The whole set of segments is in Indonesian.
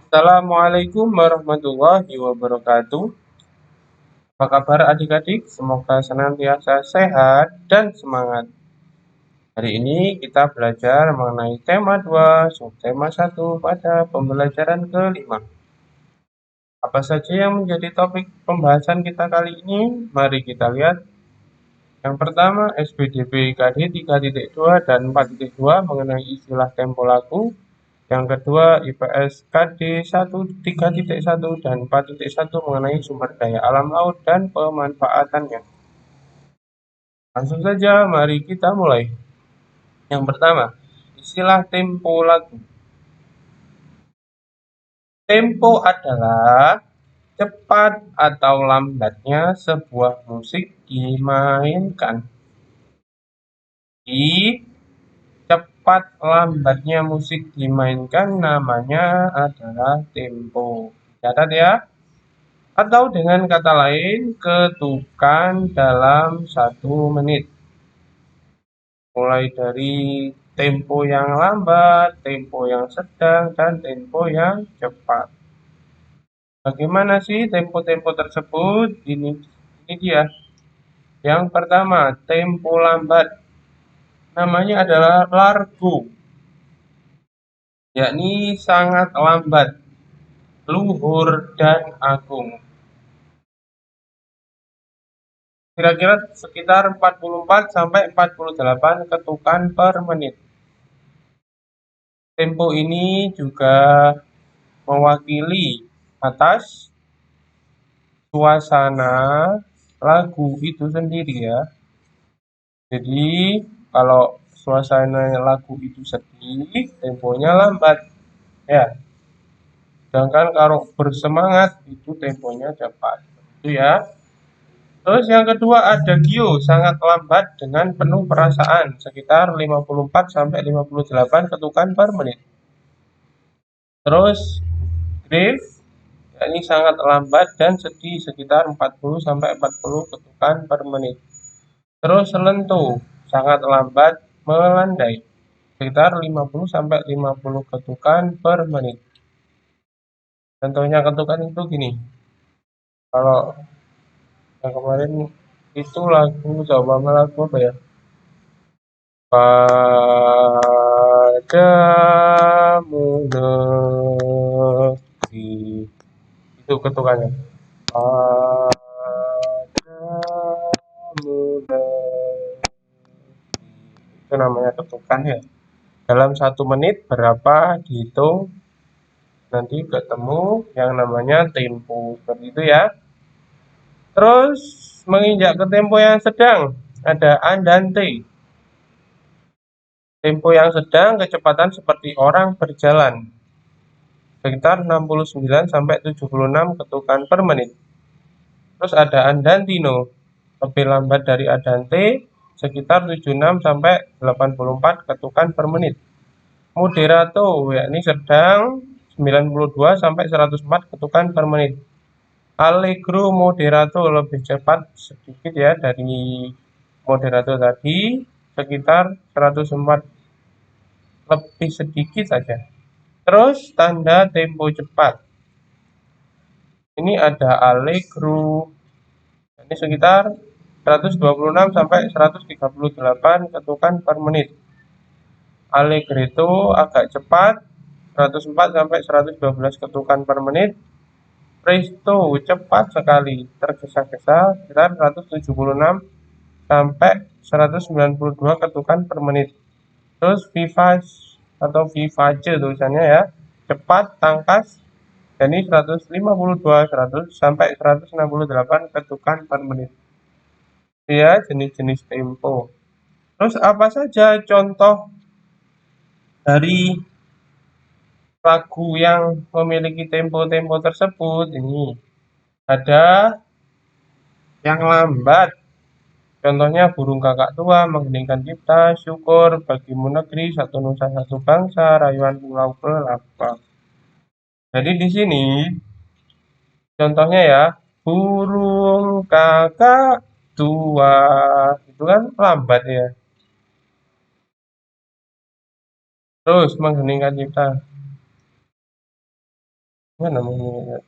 Assalamualaikum warahmatullahi wabarakatuh. Apa kabar adik-adik? Semoga senantiasa sehat dan semangat. Hari ini kita belajar mengenai tema 2, subtema 1 pada pembelajaran kelima. Apa saja yang menjadi topik pembahasan kita kali ini? Mari kita lihat. Yang pertama, SPDB KD 3.2 dan 4.2 mengenai istilah tempo lagu. Yang kedua, IPS KD 3.1 dan 4.1 mengenai sumber daya alam laut dan pemanfaatannya. Langsung saja, mari kita mulai. Yang pertama, istilah tempo lagu. Tempo adalah cepat atau lambatnya sebuah musik dimainkan. Di cepat lambatnya musik dimainkan namanya adalah tempo. Catat ya. Atau dengan kata lain, ketukan dalam 1 menit. Mulai dari tempo yang lambat, tempo yang sedang, dan tempo yang cepat. Bagaimana sih tempo-tempo tersebut? Ini dia. Yang pertama, tempo lambat. Namanya adalah largo, yakni sangat lambat, luhur, dan agung. Kira-kira sekitar 44 sampai 48 ketukan per menit. Tempo ini juga mewakili atas suasana lagu itu sendiri ya. Jadi kalau suasana lagu itu sedih, temponya lambat ya. Sedangkan kalau bersemangat itu temponya cepat. Itu ya. Terus yang kedua ada Gio, sangat lambat dengan penuh perasaan, sekitar 54 sampai 58 ketukan per menit. Terus Grief, yakni sangat lambat dan sedih, sekitar 40 sampai 40 ketukan per menit. Terus Lento, sangat lambat melandai, sekitar 50 sampai 50 ketukan per menit. Contohnya ketukan itu gini. Kalau yang kemarin itu lagu, coba lagu apa ya? Padamu negeri, itu ketukannya. Padamu negeri, itu namanya ketukan ya. Dalam 1 menit berapa dihitung, nanti ketemu yang namanya tempo, seperti itu ya. Terus menginjak ke tempo yang sedang, ada andante. Tempo yang sedang, kecepatan seperti orang berjalan, sekitar 69 sampai 76 ketukan per menit. Terus ada andantino, lebih lambat dari andante, sekitar 76 sampai 84 ketukan per menit. Moderato, yakni sedang, 92 sampai 104 ketukan per menit. Allegro moderato, lebih cepat sedikit ya dari moderato tadi, sekitar 104, lebih sedikit saja. Terus tanda tempo cepat. Ini ada allegro, ini sekitar 126 sampai 138 ketukan per menit. Allegretto agak cepat, 104 sampai 112 ketukan per menit. Presto cepat sekali, tergesa-gesa, sekitar 176 sampai 192 ketukan per menit. Terus vivace atau vivace tulisannya ya, cepat, tangkas, jadi 152 100 sampai 168 ketukan per menit. Ya, jenis-jenis tempo. Terus apa saja contoh dari lagu yang memiliki tempo-tempo tersebut? Ini ada yang lambat. Contohnya Burung Kakak Tua, Mengheningkan Cipta, Syukur, Bagimu Negeri, Satu Nusa Satu Bangsa, Rayuan Pulau Kelapa. Jadi di sini contohnya ya, Burung Kakak Tua, itu kan lambat ya. Terus Mengheningkan Cipta, Mana namanya?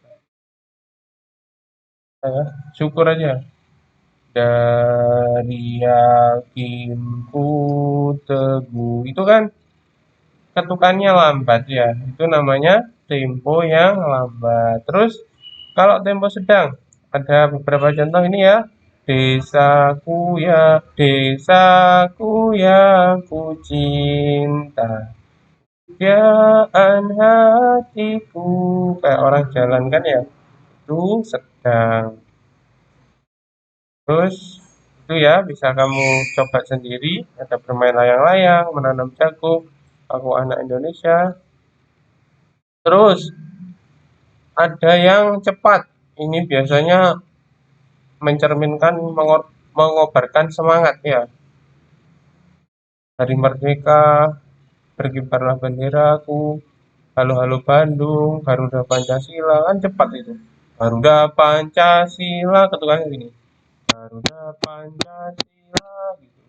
Ya, syukur aja. Dari yakinku teguh. Itu kan ketukannya lambat ya. Itu namanya tempo yang lambat. Terus kalau tempo sedang, ada beberapa contoh ini ya. Desaku yang ku cinta. Kebahagiaan hatiku. Kayak orang jalan kan ya. Itu sedang. Terus itu ya bisa kamu coba sendiri. Ada bermain layang-layang, menanam jagung. Aku anak Indonesia. Terus ada yang cepat. Ini biasanya mencerminkan mengobarkan semangat ya. Hari Merdeka, berkibarlah benderaku, halo halo Bandung, Garuda Pancasila, kan cepat itu. Garuda Pancasila, ketukannya gini. Garuda Pancasila, gitu.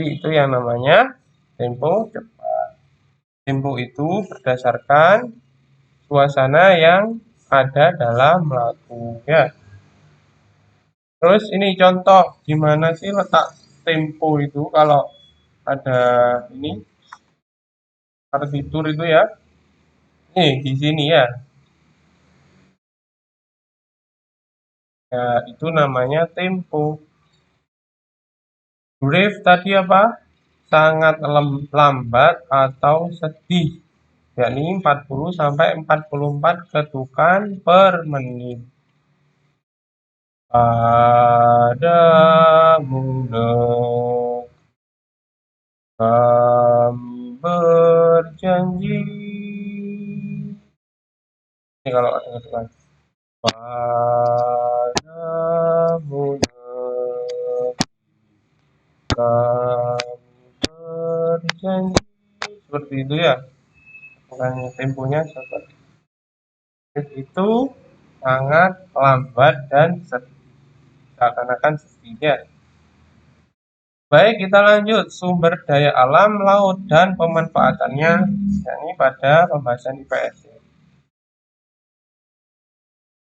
Jadi itu yang namanya tempo cepat. Tempo itu berdasarkan suasana yang ada dalam lagu ya. Terus ini contoh gimana sih letak tempo itu kalau ada ini partitur itu ya. Nih di sini ya. Ya itu namanya tempo. Brief tadi apa? Sangat lambat atau sedih, yakni 40 sampai 44 ketukan per menit. Padamu kami berjanji. Ini kalau ada ketukan. Padamu kami berjanji. Seperti itu ya. Bukannya temponya seperti itu sangat lambat dan seakan-akan sedih ya. Baik, kita lanjut sumber daya alam laut dan pemanfaatannya, yakni pada pembahasan IPS.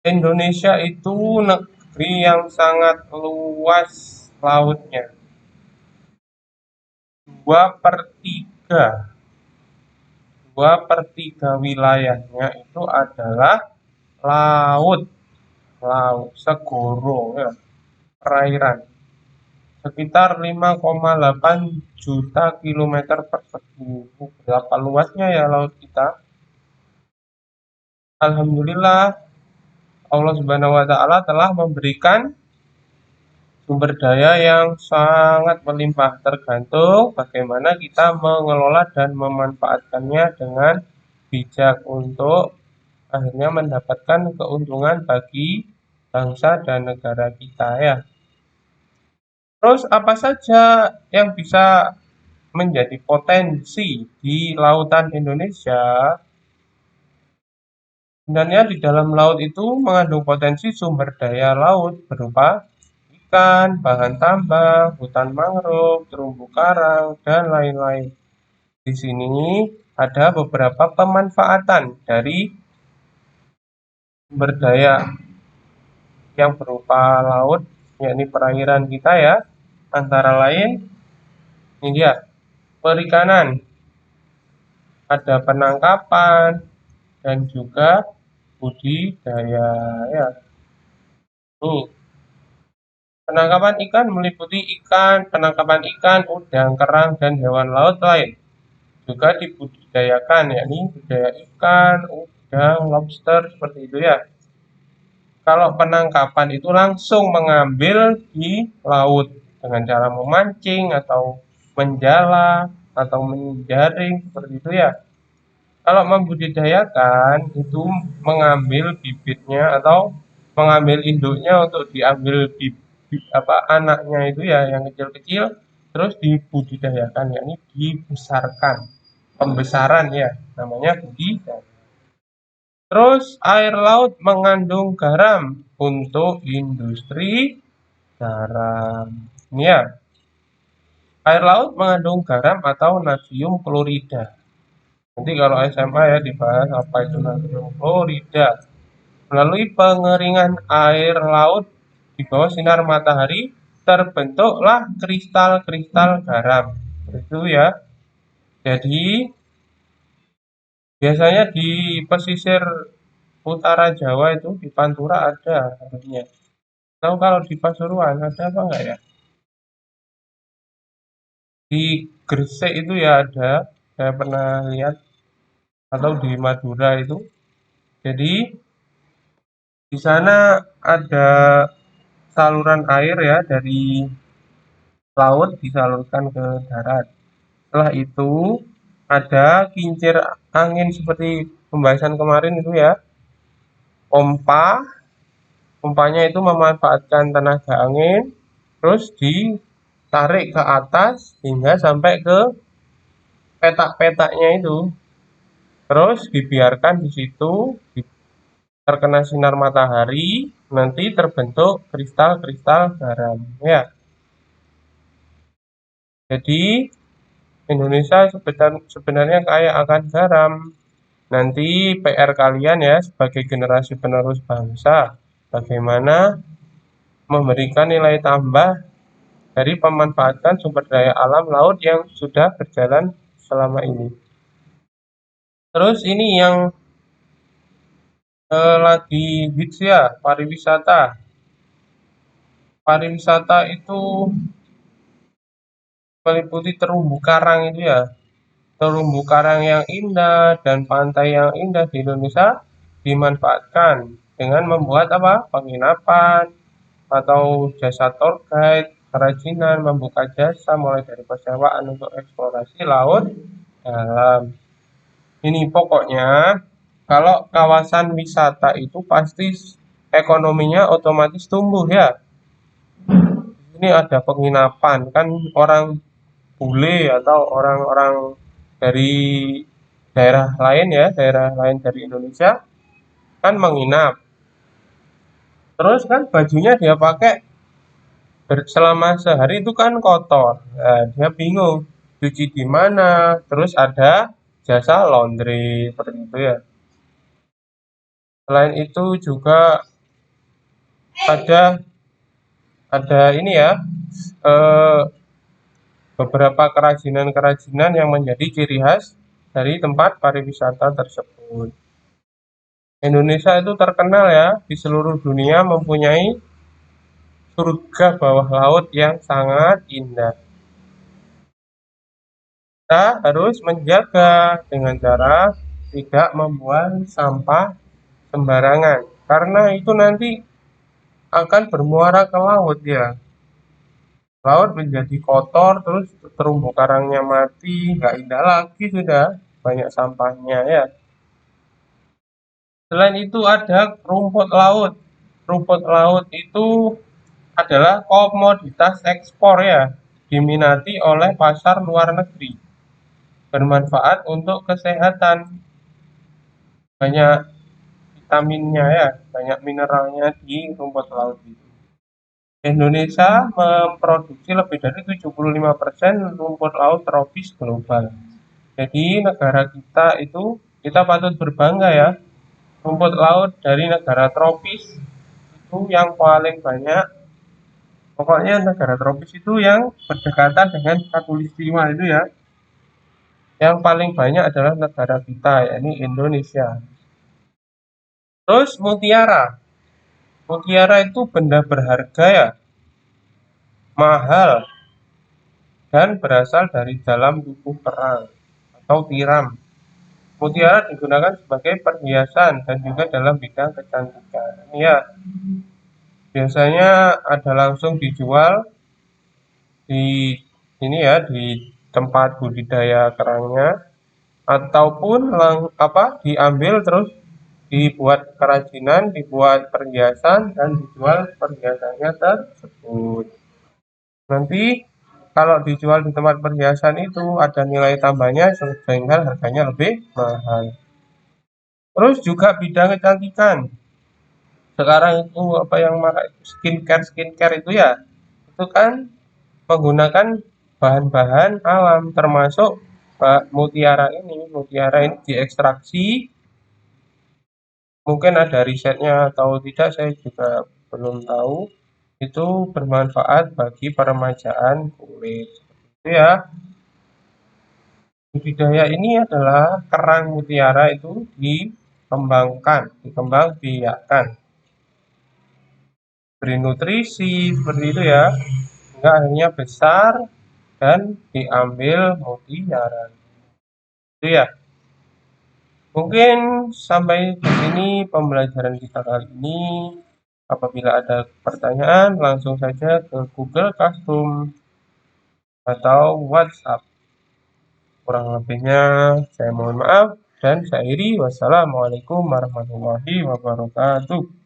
Indonesia itu negeri yang sangat luas lautnya. 2/3 wilayahnya itu adalah laut, segoro ya, perairan. Sekitar 5,8 juta kilometer persegi. Berapa luasnya ya laut kita? Alhamdulillah, Allah Subhanahu wa Ta'ala telah memberikan sumber daya yang sangat melimpah, tergantung bagaimana kita mengelola dan memanfaatkannya dengan bijak untuk akhirnya mendapatkan keuntungan bagi bangsa dan negara kita ya. Terus apa saja yang bisa menjadi potensi di lautan Indonesia? Sebenarnya di dalam laut itu mengandung potensi sumber daya laut berupa ikan, bahan tambang, hutan mangrove, terumbu karang, dan lain-lain. Di sini ada beberapa pemanfaatan dari sumber daya yang berupa laut, yakni perairan kita ya. Antara lain, ini dia, perikanan, ada penangkapan, dan juga budidaya ya. Nih, penangkapan ikan meliputi penangkapan ikan, udang, kerang, dan hewan laut lain. Juga dibudidayakan, yakni budidaya ikan, udang, lobster, seperti itu ya. Kalau penangkapan itu langsung mengambil di laut dengan cara memancing atau menjala atau menjaring, seperti itu ya. Kalau membudidayakan itu mengambil bibitnya atau mengambil induknya untuk diambil anaknya itu ya yang kecil-kecil terus dibudidayakan, yakni dibesarkan. Pembesaran ya, namanya budidaya. Terus air laut mengandung garam untuk industri garam. Ini ya, air laut mengandung garam atau natrium klorida. Nanti kalau SMA ya dibahas apa itu natrium klorida. Melalui pengeringan air laut di bawah sinar matahari terbentuklah kristal-kristal garam. Itu ya. Jadi biasanya di pesisir utara Jawa itu di Pantura ada harusnya. Tahu kalau di Pasuruan ada apa enggak ya? Di Gresik itu ya ada, saya pernah lihat, atau di Madura itu. Jadi di sana ada saluran air ya dari laut disalurkan ke darat. Setelah itu ada kincir angin seperti pembahasan kemarin itu ya. Pompa, pompanya itu memanfaatkan tenaga angin, terus ditarik ke atas hingga sampai ke petak-petaknya itu. Terus dibiarkan di situ, terkena sinar matahari, nanti terbentuk kristal-kristal garam. Ya, jadi Indonesia sebenarnya kaya akan garam. Nanti PR kalian ya sebagai generasi penerus bangsa, bagaimana memberikan nilai tambah dari pemanfaatan sumber daya alam laut yang sudah berjalan selama ini. Terus ini yang lagi hits ya, pariwisata. Pariwisata itu meliputi terumbu karang itu ya. Terumbu karang yang indah dan pantai yang indah di Indonesia dimanfaatkan dengan membuat apa? Penginapan atau jasa tour guide, kerajinan, membuka jasa mulai dari persewaan untuk eksplorasi laut dalam. Ini pokoknya kalau kawasan wisata itu pasti ekonominya otomatis tumbuh ya. Ini ada penginapan kan, orang bule atau orang-orang dari daerah lain ya, daerah lain dari Indonesia kan menginap. Terus kan bajunya dia pakai selama sehari itu kan kotor. Nah, dia bingung cuci di mana. Terus ada jasa laundry seperti itu ya. Selain itu juga ada ini ya, eh, beberapa kerajinan-kerajinan yang menjadi ciri khas dari tempat pariwisata tersebut. Indonesia itu terkenal ya di seluruh dunia mempunyai surga bawah laut yang sangat indah. Kita harus menjaga dengan cara tidak membuang sampah sembarangan, karena itu nanti akan bermuara ke laut ya. Laut menjadi kotor, terus terumbu karangnya mati, nggak indah lagi sudah, banyak sampahnya ya. Selain itu ada rumput laut. Rumput laut itu adalah komoditas ekspor ya, diminati oleh pasar luar negeri. Bermanfaat untuk kesehatan, banyak vitaminnya ya, banyak mineralnya di rumput laut itu. Indonesia memproduksi lebih dari 75% rumput laut tropis global. Jadi negara kita itu, kita patut berbangga ya, rumput laut dari negara tropis itu yang paling banyak. Pokoknya negara tropis itu yang berdekatan dengan khatulistiwa itu ya, yang paling banyak adalah negara kita, yakni Indonesia. Terus mutiara. Mutiara itu benda berharga ya, mahal, dan berasal dari dalam tubuh kerang atau tiram. Mutiara digunakan sebagai perhiasan dan juga dalam bidang kecantikan. Ya, biasanya ada langsung dijual di ini ya, di tempat budidaya kerangnya, ataupun diambil terus dibuat kerajinan, dibuat perhiasan dan dijual perhiasannya tersebut. Nanti kalau dijual di tempat perhiasan itu ada nilai tambahnya sehingga harganya lebih mahal. Terus juga bidang kecantikan. Sekarang itu apa yang marak skincare itu ya, itu kan menggunakan bahan-bahan alam termasuk mutiara ini diekstraksi. Mungkin ada risetnya atau tidak, saya juga belum tahu. Itu bermanfaat bagi peremajaan kulit. Itu ya. Budidaya ini adalah kerang mutiara itu dikembangbiakkan, beri nutrisi seperti itu ya, sehingga akhirnya besar dan diambil mutiara. Itu ya. Mungkin sampai di sini pembelajaran kita kali ini. Apabila ada pertanyaan, langsung saja ke Google Classroom atau WhatsApp. Kurang lebihnya saya mohon maaf dan saya akhiri. Wassalamualaikum warahmatullahi wabarakatuh.